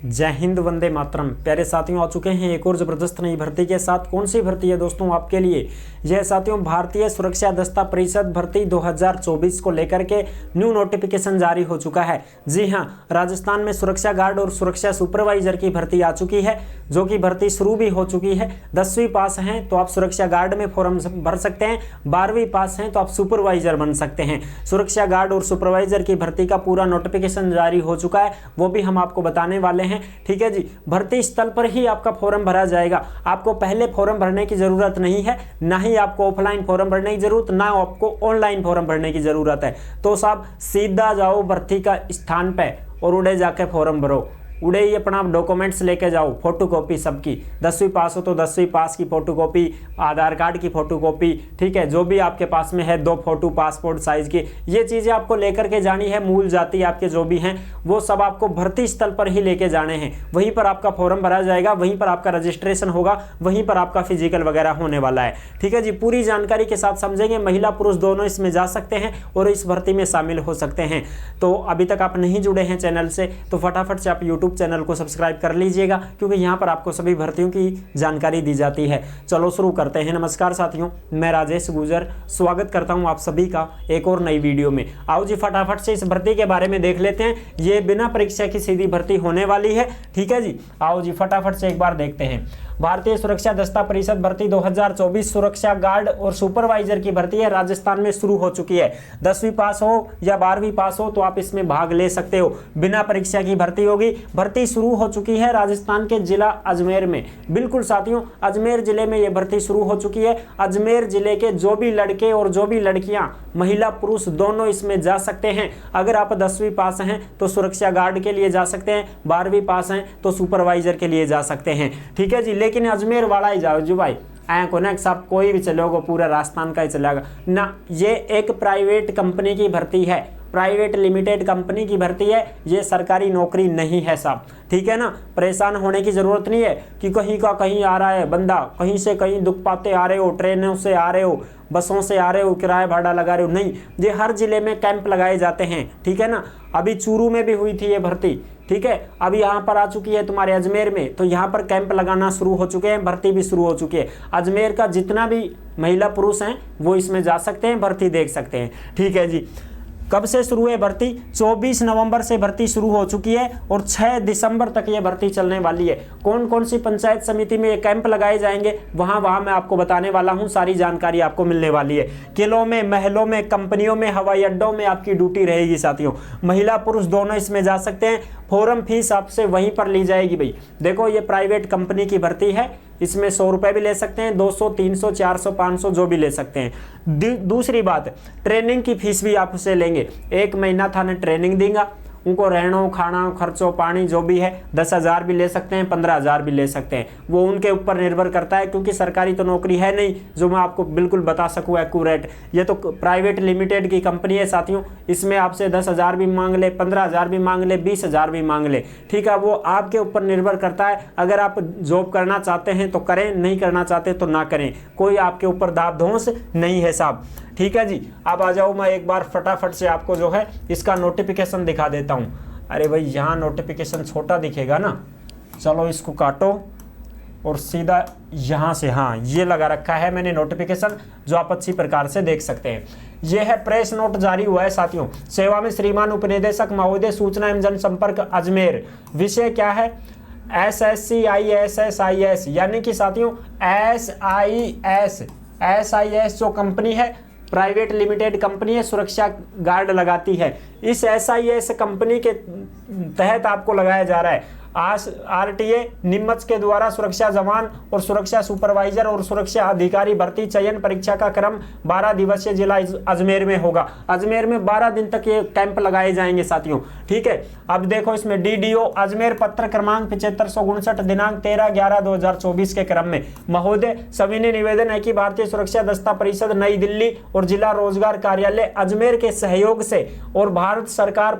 जय हिंद, वंदे मातरम। प्यारे साथियों, आ चुके हैं एक और जबरदस्त नई भर्ती के साथ। कौन सी भर्ती है दोस्तों आपके लिए? यह साथियों भारतीय सुरक्षा दस्ता परिषद भर्ती 2024 को लेकर के न्यू नोटिफिकेशन जारी हो चुका है। जी हां, राजस्थान में सुरक्षा गार्ड और सुरक्षा सुपरवाइजर की भर्ती आ चुकी है, जो कि भर्ती शुरू भी हो चुकी है। 10वीं पास हैं तो आप सुरक्षा गार्ड में फॉर्म भर सकते हैं, 12वीं पास हैं तो आप सुपरवाइजर बन सकते हैं। सुरक्षा गार्ड और सुपरवाइजर की भर्ती का पूरा नोटिफिकेशन जारी हो चुका है, वो भी हम आपको बताने वाले हैं। ठीक है जी, भर्ती स्थल पर ही आपका फॉर्म भरा जाएगा। आपको पहले फॉर्म भरने की जरूरत नहीं है, ना ही आपको ऑफलाइन फॉर्म भरने की जरूरत, ना आपको ऑनलाइन फॉर्म भरने की जरूरत है। तो साहब सीधा जाओ भर्ती का स्थान पे और उड़े जाके फॉर्म भरो। उड़े ही अपना डॉक्यूमेंट्स लेके जाओ, फोटोकॉपी सबकी। 10वीं पास हो तो 10वीं पास की फोटोकॉपी, आधार कार्ड की फोटोकॉपी, ठीक है, जो भी आपके पास में है, 2 फोटो पासपोर्ट साइज की, ये चीज़ें आपको लेकर के जानी है। मूल जाति आपके जो भी हैं वो सब आपको भर्ती स्थल पर ही लेके जाने हैं। वहीं पर आपका फॉर्म भरा जाएगा, वहीं पर आपका रजिस्ट्रेशन होगा, वहीं पर आपका फिजिकल वगैरह होने वाला है। ठीक है जी, पूरी जानकारी के साथ समझेंगे। महिला पुरुष दोनों इसमें जा सकते हैं और इस भर्ती में शामिल हो सकते हैं। तो अभी तक आप नहीं जुड़े हैं चैनल से तो फटाफट से आप यूट्यूब चैनल को सब्सक्राइब कर लीजिएगा, क्योंकि यहाँ पर आपको सभी भर्तियों की जानकारी दी जाती है। चलो शुरू करते हैं। नमस्कार साथियों, मैं राजेश गुजर स्वागत करता हूँ आप सभी का एक और नई वीडियो में। आओ जी फटाफट से इस भर्ती के बारे में देख लेते हैं। ये बिना परीक्षा की सीधी भर्ती होने वाली है। ठीक है जी, आओ जी फटाफट से एक बार देखते हैं। भारतीय सुरक्षा दस्ता परिषद भर्ती 2024 सुरक्षा गार्ड और सुपरवाइजर की भर्ती है, राजस्थान में शुरू हो चुकी है। 10वीं पास हो या 12वीं पास हो तो आप इसमें भाग ले सकते हो। बिना परीक्षा की भर्ती होगी। भर्ती शुरू हो चुकी है राजस्थान के जिला अजमेर में। बिल्कुल साथियों, अजमेर जिले में यह भर्ती शुरू हो चुकी है। अजमेर जिले के जो भी लड़के और जो भी लड़कियां, महिला पुरुष दोनों इसमें जा सकते हैं। अगर आप 10वीं पास हैं तो सुरक्षा गार्ड के लिए जा सकते हैं, 12वीं पास हैं तो सुपरवाइजर के लिए जा सकते हैं। ठीक है जी, लेकिन अजमेर वाला ही जाओ जो भाई, कोनेक्ट साहब कोई भी चलेगा, पूरा राजस्थान का ही चलेगा ना। ये एक प्राइवेट कंपनी की भर्ती है, प्राइवेट लिमिटेड कंपनी की भर्ती है, ये सरकारी नौकरी नहीं है साहब। ठीक है ना, परेशान होने की जरूरत नहीं है कि कहीं का कहीं आ रहा है बंदा, कहीं से कहीं दुख पाते आ रहे हो, ट्रेनों से आ रहे हो, बसों से आ रहे हो, किराया भाड़ा लगा रहे हो। नहीं, ये हर जिले में कैंप लगाए जाते हैं। ठीक है ना, अभी चूरू में भी हुई थी ये भर्ती। ठीक है, अभी यहाँ पर आ चुकी है तुम्हारे अजमेर में, तो यहाँ पर कैंप लगाना शुरू हो चुके हैं, भर्ती भी शुरू हो चुकी है। अजमेर का जितना भी महिला पुरुष हैं वो इसमें जा सकते हैं, भर्ती देख सकते हैं। ठीक है जी, कब से शुरू है भर्ती? 24 नवंबर से भर्ती शुरू हो चुकी है और 6 दिसंबर तक ये भर्ती चलने वाली है। कौन कौन सी पंचायत समिति में ये कैंप लगाए जाएंगे वहाँ मैं आपको बताने वाला हूँ। सारी जानकारी आपको मिलने वाली है। किलों में, महलों में, कंपनियों में, हवाई अड्डों में आपकी ड्यूटी रहेगी साथियों। महिला पुरुष दोनों इसमें जा सकते हैं। फॉर्म फीस आपसे वहीं पर ली जाएगी भाई। देखो, ये प्राइवेट कंपनी की भर्ती है, इसमें 100 रुपए भी ले सकते हैं, 200, 300, 400, 500 जो भी ले सकते हैं। दूसरी बात, ट्रेनिंग की फीस भी आप उसे लेंगे। 1 महीना थाने ट्रेनिंग देगा, उनको रहना खाना खर्चो पानी जो भी है 10,000 भी ले सकते हैं, 15,000 भी ले सकते हैं। वो उनके ऊपर निर्भर करता है, क्योंकि सरकारी तो नौकरी है नहीं जो मैं आपको बिल्कुल बता सकूँ एक्यूरेट। ये तो प्राइवेट लिमिटेड की कंपनी है साथियों। इसमें आपसे 10,000 भी मांग ले, 15,000 भी मांग ले, 20,000 भी मांग ले। ठीक है, वो आपके ऊपर निर्भर करता है। अगर आप जॉब करना चाहते हैं तो करें, नहीं करना चाहते तो ना करें। कोई आपके ऊपर दाब धौंस नहीं है साहब। ठीक है जी, अब आ जाओ, मैं एक बार फटाफट से आपको जो है इसका नोटिफिकेशन दिखा देता हूँ। अरे भाई, यहाँ नोटिफिकेशन छोटा दिखेगा ना, चलो इसको काटो और सीधा यहाँ से, हाँ ये लगा रखा है मैंने नोटिफिकेशन, जो आप अच्छी प्रकार से देख सकते हैं। ये है प्रेस नोट जारी हुआ है साथियों। सेवा में श्रीमान उपनिदेशक महोदय सूचना एवं जनसंपर्क अजमेर। विषय क्या है? SSCISSIS, यानी कि साथियों SIS जो कंपनी है, प्राइवेट लिमिटेड कंपनी है, सुरक्षा गार्ड लगाती है। इस SIS कंपनी के तहत आपको लगाया जा रहा है। RTA निम्मच के द्वारा सुरक्षा जवान और सुरक्षा सुपरवाइजर और सुरक्षा अधिकारी भर्ती चयन परीक्षा का क्रम 12 दिवसीय जिला अजमेर में होगा। अजमेर में 12 दिन तक ये कैंप लगाए जाएंगे साथियों। ठीक है, अब देखो इसमें DDO अजमेर पत्र क्रमांक 7559 दिनांक 13/11/2024 के क्रम में महोदय सविनय निवेदन है कि भारतीय सुरक्षा दस्ता परिषद नई दिल्ली और जिला रोजगार कार्यालय अजमेर के सहयोग से और भारत सरकार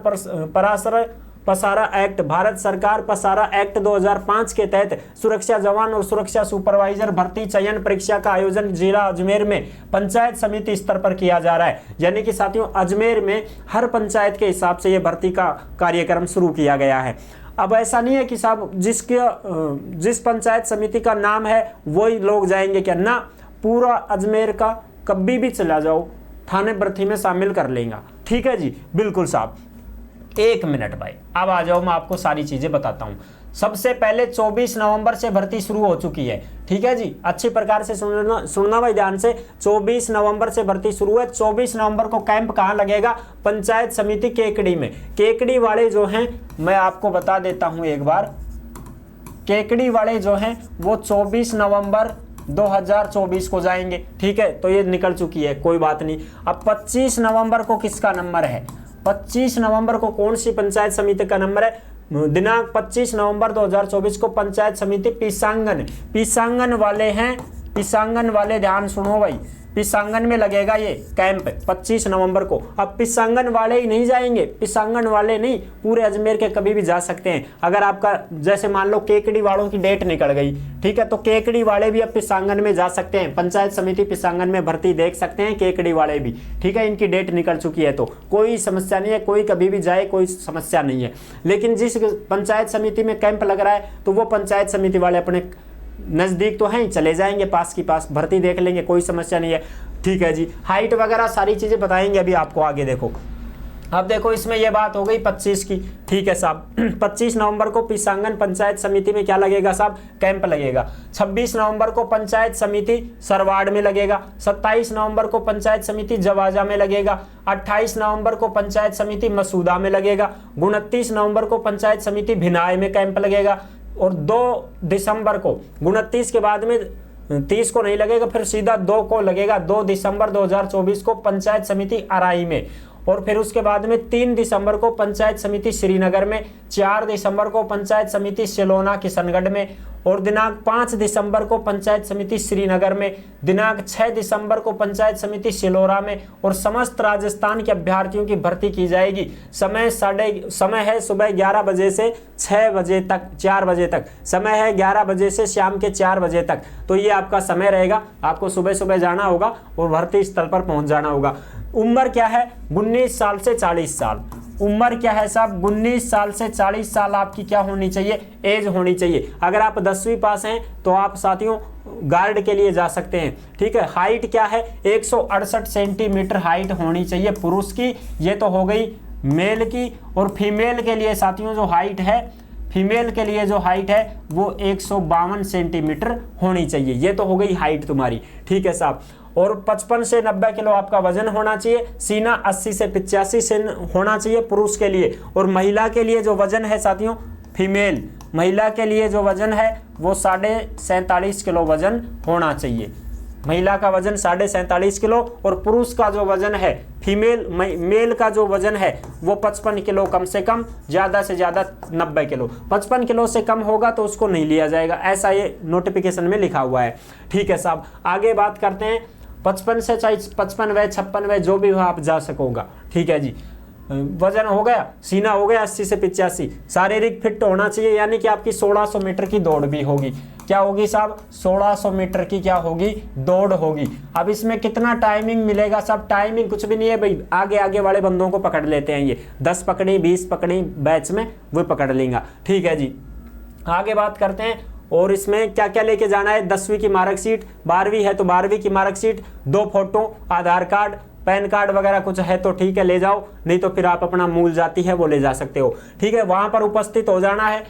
भारत सरकार पसारा एक्ट 2005 के तहत सुरक्षा जवान और सुरक्षा सुपरवाइजर भर्ती चयन परीक्षा का आयोजन जिला अजमेर में पंचायत समिति स्तर पर किया जा रहा है। यानी कि साथियों, अजमेर में हर पंचायत के हिसाब से यह भर्ती का कार्यक्रम शुरू किया गया है। अब ऐसा नहीं है कि साहब जिस पंचायत समिति का नाम है वही लोग जाएंगे क्या, ना, पूरा अजमेर का कभी भी चला जाओ थाने भर्ती में शामिल कर लेंगे। ठीक है जी, बिल्कुल साहब। 1 मिनट भाई, अब आ जाओ, मैं आपको सारी चीजें बताता हूं। सबसे पहले 24 नवंबर से भर्ती शुरू हो चुकी है। ठीक है जी, अच्छी प्रकार से सुनना भाई ध्यान से। 24 नवंबर से भर्ती शुरू है। 24 नवंबर को कैंप कहां लगेगा? पंचायत समिति केकड़ी में। केकड़ी वाले जो हैं, मैं आपको बता देता हूं एक बार, केकड़ी वाले जो हैं वो 24 नवंबर 2024 को जाएंगे। ठीक है, तो ये निकल चुकी है, कोई बात नहीं। अब 25 नवंबर को किसका नंबर है? 25 नवंबर को कौन सी पंचायत समिति का नंबर है? दिनांक 25 नवंबर 2024 को पंचायत समिति पिसांगन वाले हैं। पिसांगन वाले ध्यान सुनो भाई, पिसांगन में लगेगा ये कैंप 25 नवंबर को। अब पिसांगन वाले ही नहीं जाएंगे, पिसांगन वाले नहीं, पूरे अजमेर के कभी भी जा सकते हैं। अगर आपका जैसे मान लो केकड़ी वालों की डेट निकल गई, ठीक है, तो केकड़ी वाले भी अब पिसांगन में जा सकते हैं। पंचायत समिति पिसांगन में भर्ती देख सकते हैं केकड़ी वाले भी। ठीक है, इनकी डेट निकल चुकी है, तो कोई समस्या नहीं है, कोई कभी भी जाए, कोई समस्या नहीं है। लेकिन जिस पंचायत समिति में कैंप लग रहा है तो वो पंचायत समिति वाले अपने नजदीक तो हैं, चले जाएंगे, पास की पास भर्ती देख लेंगे, कोई समस्या नहीं है। ठीक है जी, हाइट वगैरह सारी चीजें बताएंगे अभी आपको आगे। देखो, अब देखो, इसमें ये बात हो गई 25 की। ठीक है साहब, 25 नवंबर को पिसांगन पंचायत समिति में क्या लगेगा साहब? कैंप लगेगा। 26 नवंबर को पंचायत समिति सरवाड़ में लगेगा। 27 नवंबर को पंचायत समिति जवाजा में लगेगा। 28 नवंबर को पंचायत समिति मसूदा में लगेगा। 29 नवंबर को पंचायत समिति भिनाय में कैंप लगेगा। और 2 दिसंबर को, 29 के बाद में 30 को नहीं लगेगा, फिर सीधा 2 को लगेगा। 2 दिसंबर 2024 को पंचायत समिति अराई में। और फिर उसके बाद में 3 दिसंबर को पंचायत समिति श्रीनगर में। 4 दिसंबर को पंचायत समिति सिलोना किशनगढ़ में। और दिनांक 5 दिसंबर को पंचायत समिति श्रीनगर में। दिनांक 6 दिसंबर को पंचायत समिति सिलोरा में। और समस्त राजस्थान के अभ्यर्थियों की भर्ती की जाएगी। समय है सुबह 11 बजे से 6 बजे तक, 4 बजे तक समय है, 11 बजे से शाम के 4 बजे तक। तो ये आपका समय रहेगा, आपको सुबह सुबह जाना होगा और भर्ती स्थल पर पहुंच जाना होगा। उम्र क्या है? 19 साल से 40 साल। उम्र क्या है साहब? 19 साल से 40 साल आपकी क्या होनी चाहिए? एज होनी चाहिए। अगर आप 10वीं पास हैं तो आप साथियों गार्ड के लिए जा सकते हैं। ठीक है, हाइट क्या है? 168 सेंटीमीटर हाइट होनी चाहिए पुरुष की। ये तो हो गई मेल की। और फीमेल के लिए साथियों जो हाइट है, फीमेल के लिए जो हाइट है वो 152 सेंटीमीटर होनी चाहिए। ये तो हो गई हाइट तुम्हारी। ठीक है साहब। और 55 से 90 किलो आपका वजन होना चाहिए। सीना 80 से 85 से होना चाहिए पुरुष के लिए। और महिला के लिए जो वजन है साथियों, फीमेल महिला के लिए जो वजन है वो 47.5 किलो वजन होना चाहिए। महिला का वजन 47.5 किलो। और पुरुष का जो वजन है, मेल का जो वजन है वो 55 किलो कम से कम, ज्यादा से ज्यादा 90 किलो। 55 किलो से कम होगा तो उसको नहीं लिया जाएगा, ऐसा ये नोटिफिकेशन में लिखा हुआ है। ठीक है साहब, आगे बात करते हैं। 55 से 55वें 56वें जो भी हो आप जा सकोगा। ठीक है जी, वजन हो गया, सीना हो गया 80 से 85। शारीरिक फिट होना चाहिए, यानी कि आपकी 1600 मीटर की दौड़ भी होगी। क्या होगी साहब? 1600 मीटर की क्या होगी? दौड़ होगी। अब इसमें कितना टाइमिंग मिलेगा साहब? टाइमिंग कुछ भी नहीं है भाई, आगे आगे वाले बंदों को पकड़ लेते हैं ये। 10 पकड़ी, 20 पकड़ी बैच में वो पकड़ लेंगे। ठीक है जी, आगे बात करते हैं। और इसमें क्या क्या लेके जाना है? 10वीं की मार्कशीट, 12वीं है तो 12वीं की मार्कशीट, 2 फोटो, आधार कार्ड, पैन कार्ड वगैरह कुछ है तो ठीक है ले जाओ, नहीं तो फिर आप अपना मूल जाति है वो ले जा सकते हो। ठीक है, वहां पर उपस्थित हो जाना है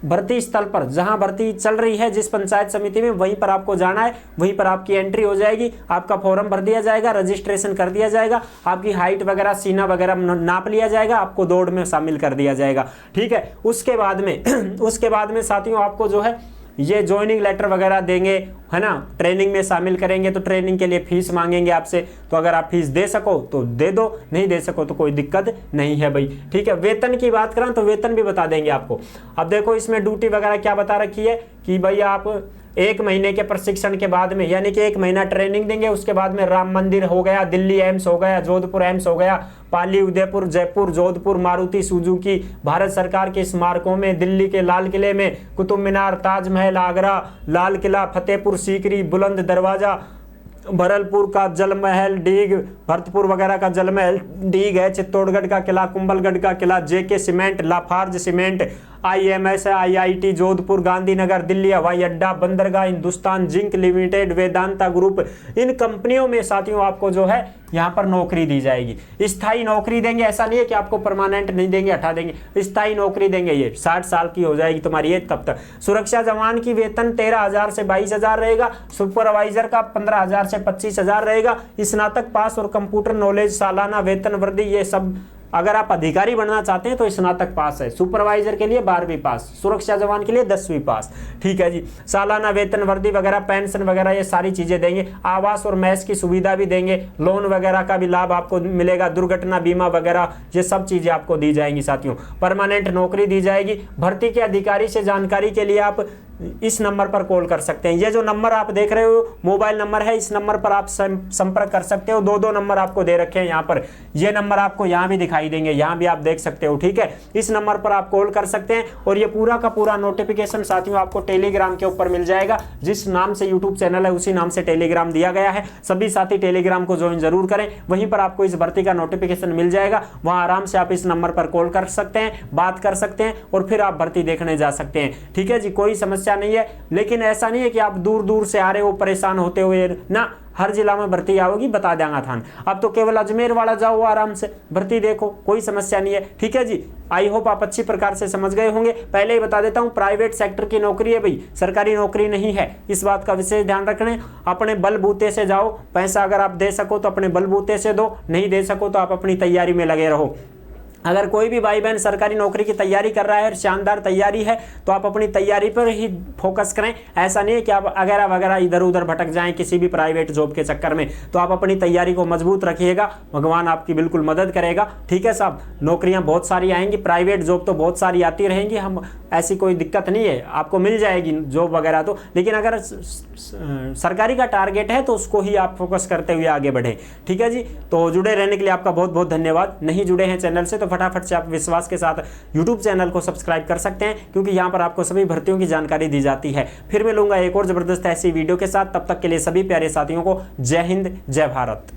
भर्ती स्थल पर, जहां भर्ती चल रही है जिस पंचायत समिति में, वहीं पर आपको जाना है। वहीं पर आपकी एंट्री हो जाएगी, आपका फॉर्म भर दिया जाएगा, रजिस्ट्रेशन कर दिया जाएगा, आपकी हाइट वगैरह सीना वगैरह नाप लिया जाएगा, आपको दौड़ में शामिल कर दिया जाएगा। ठीक है, उसके बाद में साथियों आपको जो है ये ज्वाइनिंग लेटर वगैरह देंगे, है ना। ट्रेनिंग में शामिल करेंगे तो ट्रेनिंग के लिए फीस मांगेंगे आपसे, तो अगर आप फीस दे सको तो दे दो, नहीं दे सको तो कोई दिक्कत नहीं है भाई। ठीक है, वेतन की बात करें तो वेतन भी बता देंगे आपको। अब देखो इसमें ड्यूटी वगैरह क्या बता रखी है कि भाई आप 1 महीने के प्रशिक्षण के बाद में, यानी कि 1 महीना ट्रेनिंग देंगे, उसके बाद में राम मंदिर हो गया, दिल्ली एम्स हो गया, जोधपुर एम्स हो गया, पाली, उदयपुर, जयपुर, जोधपुर, मारुति सुजुकी, भारत सरकार के स्मारकों में, दिल्ली के लाल किले में, कुतुब मीनार, ताजमहल, आगरा, लाल किला, फतेहपुर सीकरी, बुलंद दरवाजा, भरलपुर का जल महल, डीग, भरतपुर वगैरह का जल महल, डीग है, चित्तौड़गढ़ का किला, कुंभलगढ़ का किला, JK cement, Lafarge cement, IMS है, IIT जोधपुर, गांधीनगर, दिल्ली हवाई अड्डा, बंदरगाह, Hindustan zinc limited, Vedanta group, इन कंपनियों में साथियों आपको जो है यहाँ पर नौकरी दी जाएगी। स्थायी नौकरी देंगे, ऐसा नहीं है कि आपको परमानेंट नहीं देंगे, हटा देंगे, स्थायी नौकरी देंगे। ये 60 साल की हो जाएगी तुम्हारी एज तब तक। सुरक्षा जवान की वेतन 13,000 से 22,000 रहेगा। सुपरवाइजर का 15,000 से 25,000 रहेगा। स्नातक पास और कंप्यूटर नॉलेज, सालाना वेतन वृद्धि, ये सब अगर आप अधिकारी बनना चाहते हैं तो स्नातक पास है। सुपरवाइजर के लिए 12वीं पास, सुरक्षा जवान के लिए 10वीं पास। ठीक है जी। सालाना वेतन वृद्धि वगैरह, पेंशन वगैरह, ये सारी चीजें देंगे। आवास और मैस की सुविधा भी देंगे। लोन वगैरह का भी लाभ आपको मिलेगा। दुर्घटना बीमा वगैरह, ये सब चीजें आपको दी जाएंगी साथियों। परमानेंट नौकरी दी जाएगी। भर्ती के अधिकारी से जानकारी के लिए आप इस नंबर पर कॉल कर सकते हैं। ये जो नंबर आप देख रहे हो मोबाइल नंबर है, इस नंबर पर आप संपर्क कर सकते हो। दो नंबर आपको दे रखे हैं यहाँ पर, ये नंबर आपको यहाँ भी दिखाई देंगे, यहाँ भी आप देख सकते हो। ठीक है, इस नंबर पर आप कॉल कर सकते हैं और ये पूरा का पूरा नोटिफिकेशन साथियों आपको टेलीग्राम के ऊपर मिल जाएगा। जिस नाम से यूट्यूब चैनल है उसी नाम से टेलीग्राम दिया गया है। सभी साथी टेलीग्राम को ज्वाइन जरूर करें, वहीं पर आपको इस भर्ती का नोटिफिकेशन मिल जाएगा। वहां आराम से आप इस नंबर पर कॉल कर सकते हैं, बात कर सकते हैं और फिर आप भर्ती देखने जा सकते हैं। ठीक है जी, कोई समस्या नहीं है। लेकिन ऐसा नहीं है कि आप दूर दूर से आ रहे हो परेशान होते हुए ना, हर जिला में भर्ती आओगी, बता देंगे थान। अब तो केवल अजमेर वाला जाओ, आराम से भर्ती देखो, कोई समस्या नहीं है। ठीक है जी, आई होप आप अच्छी प्रकार से समझ गए होंगे। पहले ही बता देता हूं, प्राइवेट सेक्टर की नौकरी है भाई, सरकारी नौकरी नहीं है, इस बात का विशेष ध्यान रखना। अपने बलबूते से जाओ, पैसा अगर आप दे सको तो अपने बलबूते से दो, नहीं दे सको तो आप अपनी तैयारी में लगे रहो। अगर कोई भी भाई बहन सरकारी नौकरी की तैयारी कर रहा है, शानदार तैयारी है, तो आप अपनी तैयारी पर ही फोकस करें। ऐसा नहीं है कि आप अगैरह वगैरह इधर उधर भटक जाएं किसी भी प्राइवेट जॉब के चक्कर में। तो आप अपनी तैयारी को मजबूत रखिएगा, भगवान आपकी बिल्कुल मदद करेगा। ठीक है साहब, नौकरियां बहुत सारी आएंगी, प्राइवेट जॉब तो बहुत सारी आती रहेंगी, हम ऐसी कोई दिक्कत नहीं है, आपको मिल जाएगी जॉब वगैरह तो। लेकिन अगर सरकारी का टारगेट है तो उसको ही आप फोकस करते हुए आगे बढ़े। ठीक है जी, तो जुड़े रहने के लिए आपका बहुत बहुत धन्यवाद। नहीं जुड़े हैं चैनल से तो फटाफट से आप विश्वास के साथ YouTube चैनल को सब्सक्राइब कर सकते हैं, क्योंकि यहाँ पर आपको सभी भर्तियों की जानकारी दी जाती है। फिर मिलूंगा एक और जबरदस्त ऐसी वीडियो के साथ, तब तक के लिए सभी प्यारे साथियों को जय हिंद, जय भारत।